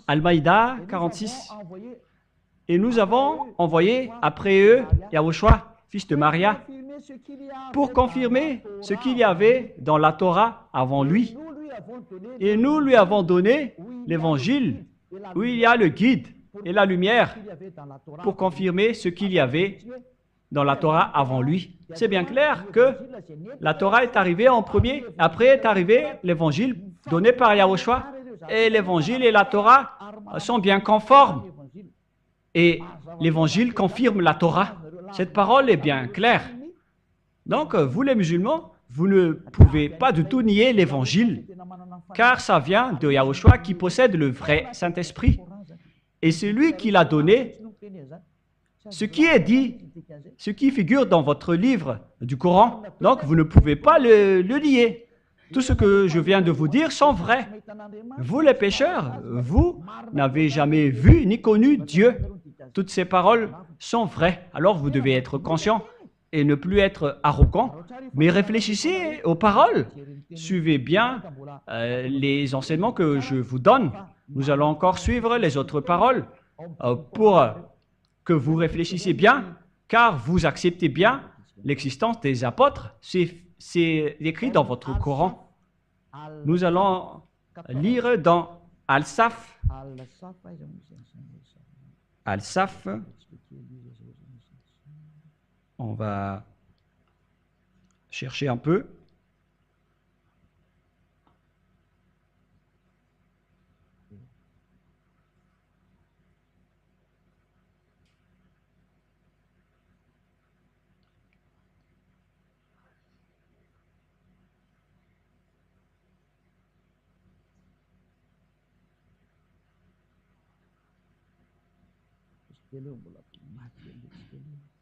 Al-Maïda 46. Et nous avons envoyé après eux Yahushua, fils de Maria, pour confirmer ce qu'il y avait dans la Torah avant lui. Et nous lui avons donné l'Évangile, où il y a le guide et la lumière, pour confirmer ce qu'il y avait dans la Torah avant lui. C'est bien clair que la Torah est arrivée en premier, après est arrivé l'Évangile donné par Yahushua, et l'Évangile et la Torah sont bien conformes. Et l'Évangile confirme la Torah. Cette parole est bien claire. Donc, vous les musulmans, vous ne pouvez pas du tout nier l'Évangile, car ça vient de Yahushua qui possède le vrai Saint-Esprit. Et c'est lui qui l'a donné. Ce qui est dit, ce qui figure dans votre livre du Coran, donc vous ne pouvez pas le nier. Tout ce que je viens de vous dire sont vrais. Vous les pécheurs, vous n'avez jamais vu ni connu Dieu. Toutes ces paroles sont vraies. Alors vous devez être conscient et ne plus être arrogant, mais réfléchissez aux paroles. Suivez bien les enseignements que je vous donne. Nous allons encore suivre les autres paroles pour que vous réfléchissiez bien, car vous acceptez bien l'existence des apôtres. C'est écrit dans votre Coran. Nous allons lire dans Al-Saf. Al-Saf. On va chercher un peu.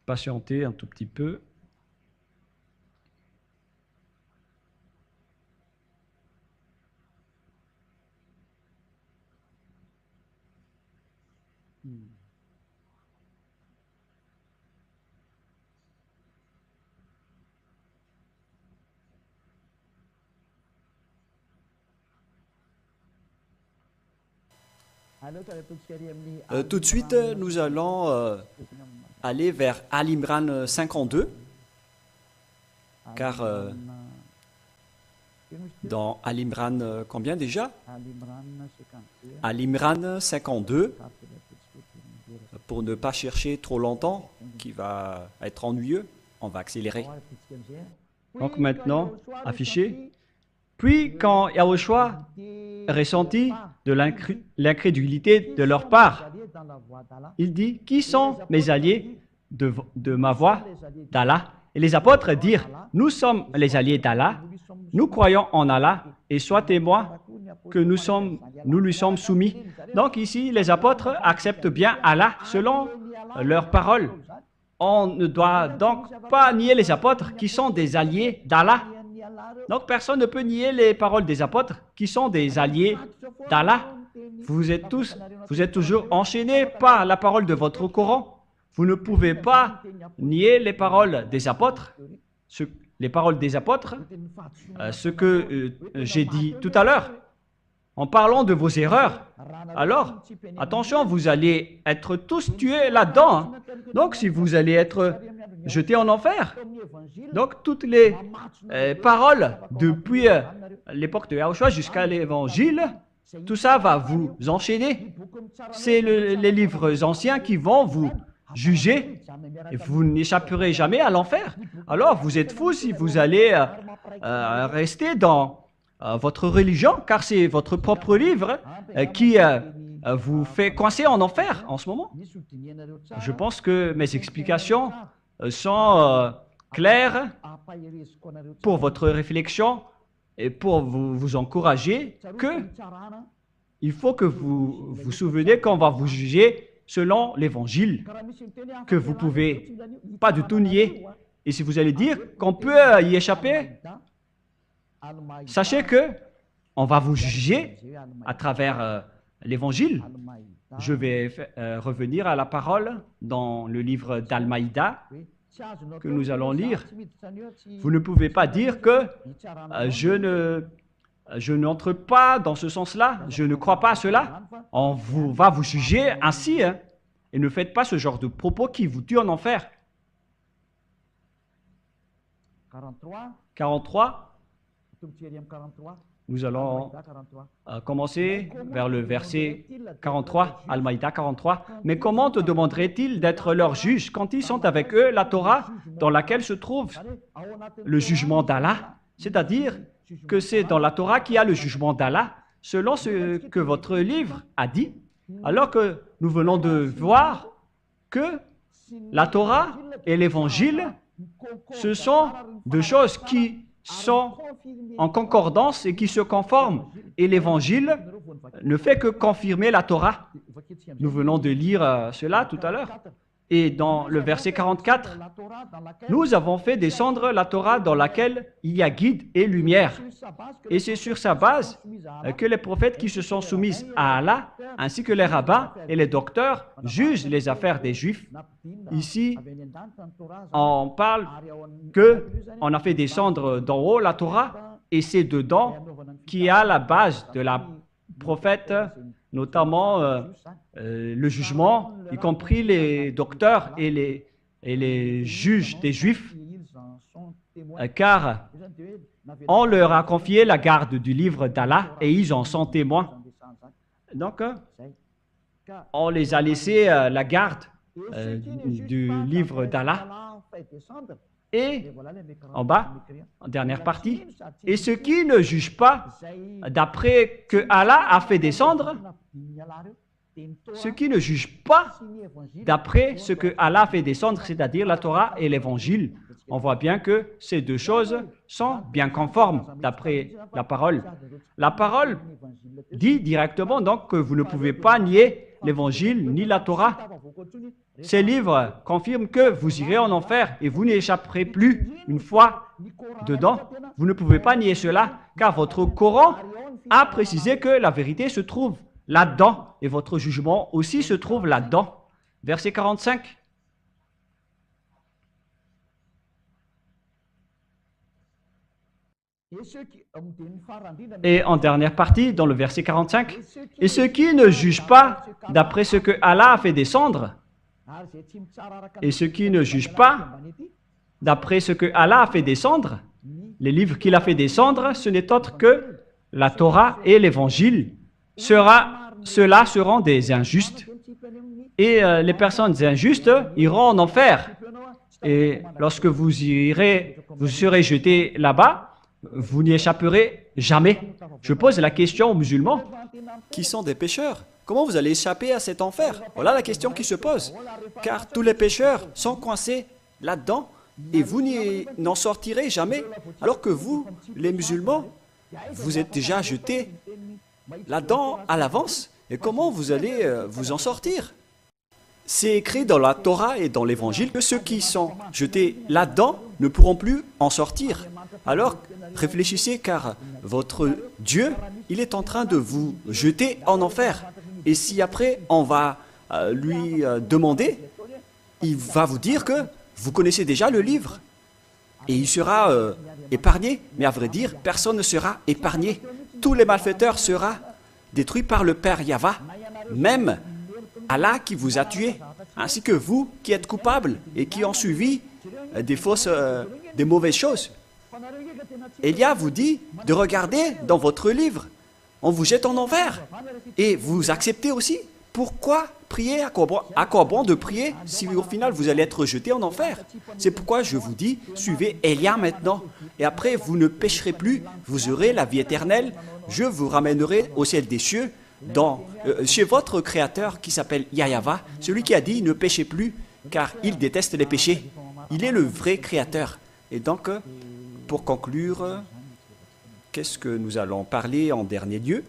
Patientez un tout petit peu. Tout de suite, nous allons aller vers Al-Imran 52, car dans Al-Imran, combien déjà? Al-Imran 52, pour ne pas chercher trop longtemps, qui va être ennuyeux, on va accélérer. Donc maintenant, affiché. Puis quand Yahushua ressentit de l'incrédulité de leur part, il dit, qui sont mes alliés de ma voix d'Allah? Et les apôtres dirent, nous sommes les alliés d'Allah, nous croyons en Allah, et sois témoin que nous lui sommes soumis. Donc ici, les apôtres acceptent bien Allah selon leurs paroles. On ne doit donc pas nier les apôtres qui sont des alliés d'Allah. Donc personne ne peut nier les paroles des apôtres qui sont des alliés d'Allah. Vous êtes toujours enchaînés par la parole de votre Coran. Vous ne pouvez pas nier les paroles des apôtres. Les paroles des apôtres, ce que j'ai dit tout à l'heure, en parlant de vos erreurs. Alors, attention, vous allez être tous tués là-dedans. Hein. Donc, si vous allez être jetés en enfer, donc toutes les paroles depuis l'époque de Yahushua jusqu'à l'Évangile, tout ça va vous enchaîner. C'est les livres anciens qui vont vous juger et vous n'échapperez jamais à l'enfer. Alors, vous êtes fous si vous allez rester dans votre religion, car c'est votre propre livre qui vous fait coincer en enfer en ce moment. Je pense que mes explications sont claires pour votre réflexion et pour vous encourager que il faut que vous vous souveniez qu'on va vous juger selon l'évangile, que vous ne pouvez pas du tout nier. Et si vous allez dire qu'on peut y échapper, sachez que on va vous juger à travers l'évangile. Je vais revenir à la parole dans le livre d'Al-Maïda que nous allons lire. Vous ne pouvez pas dire que je n'entre pas dans ce sens-là, je ne crois pas à cela. On va vous juger ainsi, hein, et ne faites pas ce genre de propos qui vous tuent en enfer. 43. Nous allons commencer vers le verset 43, Al-Maïda 43. Mais comment te demanderait-il d'être leur juge quand ils sont avec eux la Torah dans laquelle se trouve le jugement d'Allah? C'est-à-dire que c'est dans la Torah qu'il y a le jugement d'Allah, selon ce que votre livre a dit, alors que nous venons de voir que la Torah et l'Évangile, ce sont deux choses qui sont en concordance et qui se conforment. Et l'Évangile ne fait que confirmer la Torah. Nous venons de lire cela tout à l'heure. Et dans le verset 44, nous avons fait descendre la Torah dans laquelle il y a guide et lumière. Et c'est sur sa base que les prophètes qui se sont soumis à Allah, ainsi que les rabbins et les docteurs, jugent les affaires des Juifs. Ici, on parle qu'on a fait descendre d'en haut la Torah, et c'est dedans qu'il y a la base de la prophète, notamment le jugement, y compris les docteurs et les juges des Juifs, car on leur a confié la garde du livre d'Allah et ils en sont témoins. Donc, on les a laissés la garde du livre d'Allah. Et en bas, en dernière partie, et ceux qui ne jugent pas d'après que Allah a fait descendre, ceux qui ne jugent pas d'après ce que Allah a fait descendre, c'est-à-dire la Torah et l'Évangile, on voit bien que ces deux choses sont bien conformes d'après la parole. La parole dit directement donc que vous ne pouvez pas nier l'Évangile ni la Torah. Ces livres confirment que vous irez en enfer et vous n'y échapperez plus une fois dedans. Vous ne pouvez pas nier cela, car votre Coran a précisé que la vérité se trouve là-dedans et votre jugement aussi se trouve là-dedans. Verset 45. Et en dernière partie, dans le verset 45, « Et ceux qui ne jugent pas d'après ce que Allah a fait descendre, et ceux qui ne jugent pas d'après ce que Allah a fait descendre, les livres qu'il a fait descendre, ce n'est autre que la Torah et l'Évangile. Ceux-là seront des injustes. Et les personnes injustes iront en enfer. Et lorsque vous serez jetés là-bas, vous n'y échapperez jamais. Je pose la question aux musulmans. Qui sont des pécheurs. Comment vous allez échapper à cet enfer? Voilà la question qui se pose. Car tous les pécheurs sont coincés là-dedans et vous n'en sortirez jamais. Alors que vous, les musulmans, vous êtes déjà jetés là-dedans à l'avance. Et comment vous allez vous en sortir? C'est écrit dans la Torah et dans l'Évangile que ceux qui sont jetés là-dedans ne pourront plus en sortir. Alors, réfléchissez car votre Dieu, il est en train de vous jeter en enfer. Et si après on va lui demander, il va vous dire que vous connaissez déjà le livre. Et il sera épargné. Mais à vrai dire, personne ne sera épargné. Tous les malfaiteurs seront détruits par le Père Yahva. Même Allah qui vous a tué, ainsi que vous qui êtes coupables et qui ont suivi des mauvaises choses. Élia vous dit de regarder dans votre livre. On vous jette en enfer. Et vous acceptez aussi. Pourquoi prier? À quoi bon de prier si au final vous allez être jeté en enfer? C'est pourquoi je vous dis, suivez Élia maintenant. Et après, vous ne pécherez plus. Vous aurez la vie éternelle. Je vous ramènerai au ciel des cieux, chez votre Créateur qui s'appelle Yahva, celui qui a dit ne péchez plus, car il déteste les péchés. Il est le vrai Créateur. Et donc, pour conclure, qu'est-ce que nous allons parler en dernier lieu?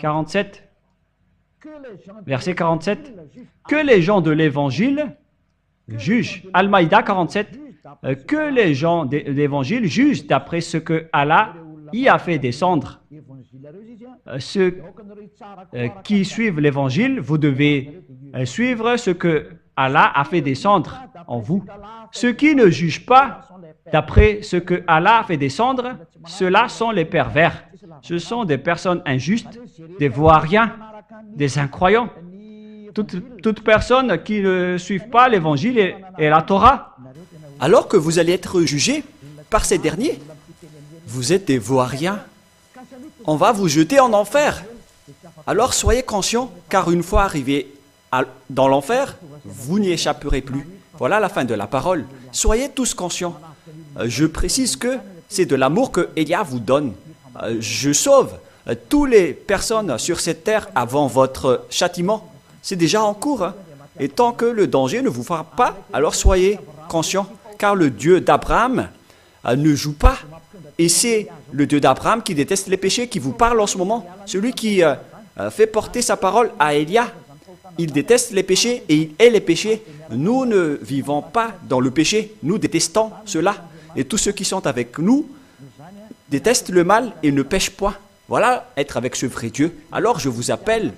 47, verset 47. Que les gens de l'Évangile jugent. Al-Maïda 47. Que les gens de l'Évangile jugent d'après ce que Allah y a fait descendre. Ceux qui suivent l'Évangile, vous devez suivre ce que Allah a fait descendre en vous. Ceux qui ne jugent pas d'après ce que Allah a fait descendre, ceux-là sont les pervers. Ce sont des personnes injustes, des voiriens, des incroyants. Toute personne qui ne suit pas l'Évangile et la Torah. Alors que vous allez être jugés par ces derniers, vous êtes des voiriens. On va vous jeter en enfer. Alors soyez conscients, car une fois arrivés dans l'enfer, vous n'y échapperez plus. Voilà la fin de la parole. Soyez tous conscients. Je précise que c'est de l'amour que Élia vous donne. Je sauve toutes les personnes sur cette terre avant votre châtiment. C'est déjà en cours. Hein. Et tant que le danger ne vous frappe pas, alors soyez conscients. Car le Dieu d'Abraham ne joue pas. Et c'est le Dieu d'Abraham qui déteste les péchés qui vous parle en ce moment. Celui qui fait porter sa parole à Élia. Il déteste les péchés et il hait les péchés. Nous ne vivons pas dans le péché. Nous détestons cela. Et tous ceux qui sont avec nous détestent le mal et ne pêchent point. Voilà être avec ce vrai Dieu. Alors je vous appelle,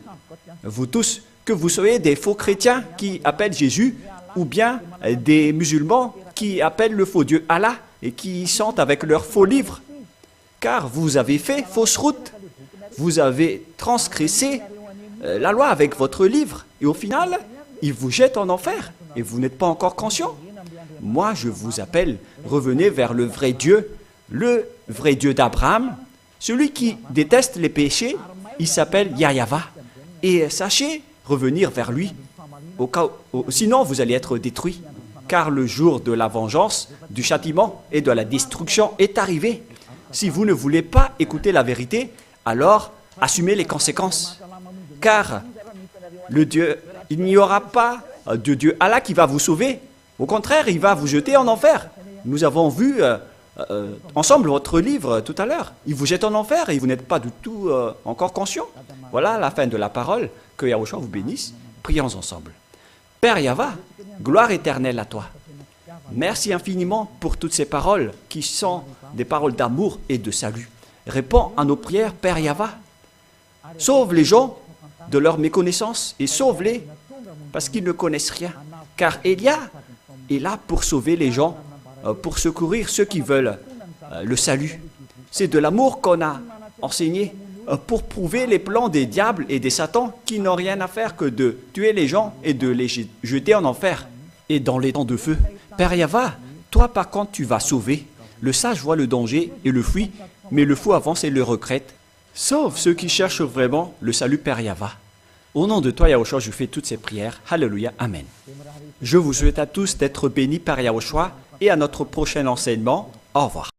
vous tous, que vous soyez des faux chrétiens qui appellent Jésus ou bien des musulmans qui appellent le faux Dieu Allah et qui sont avec leurs faux livres. Car vous avez fait fausse route. Vous avez transgressé la loi avec votre livre. Et au final, il vous jette en enfer. Et vous n'êtes pas encore conscient. Moi, je vous appelle, revenez vers le vrai Dieu d'Abraham. Celui qui déteste les péchés, il s'appelle Yahva. Et sachez revenir vers lui. Sinon, vous allez être détruits. Car le jour de la vengeance, du châtiment et de la destruction est arrivé. Si vous ne voulez pas écouter la vérité, alors assumez les conséquences. Car il n'y aura pas de Dieu Allah qui va vous sauver. Au contraire, il va vous jeter en enfer. Nous avons vu ensemble votre livre tout à l'heure. Il vous jette en enfer et vous n'êtes pas du tout encore conscient. Voilà la fin de la parole. Que Yahushua vous bénisse. Prions ensemble. Père Yahva, gloire éternelle à toi. Merci infiniment pour toutes ces paroles qui sont des paroles d'amour et de salut. Réponds à nos prières, Père Yahva. Sauve les gens de leur méconnaissance et sauve-les parce qu'ils ne connaissent rien. Car Elia est là pour sauver les gens, pour secourir ceux qui veulent le salut. C'est de l'amour qu'on a enseigné pour prouver les plans des diables et des satans qui n'ont rien à faire que de tuer les gens et de les jeter en enfer et dans les temps de feu. Père Yahva, toi par contre tu vas sauver. Le sage voit le danger et le fuit, mais le fou avance et le regrette. Sauve ceux qui cherchent vraiment le salut, Père Yahva. Au nom de toi, Yahushua, je fais toutes ces prières. Alléluia, Amen. Je vous souhaite à tous d'être bénis par Yahushua et à notre prochain enseignement. Au revoir.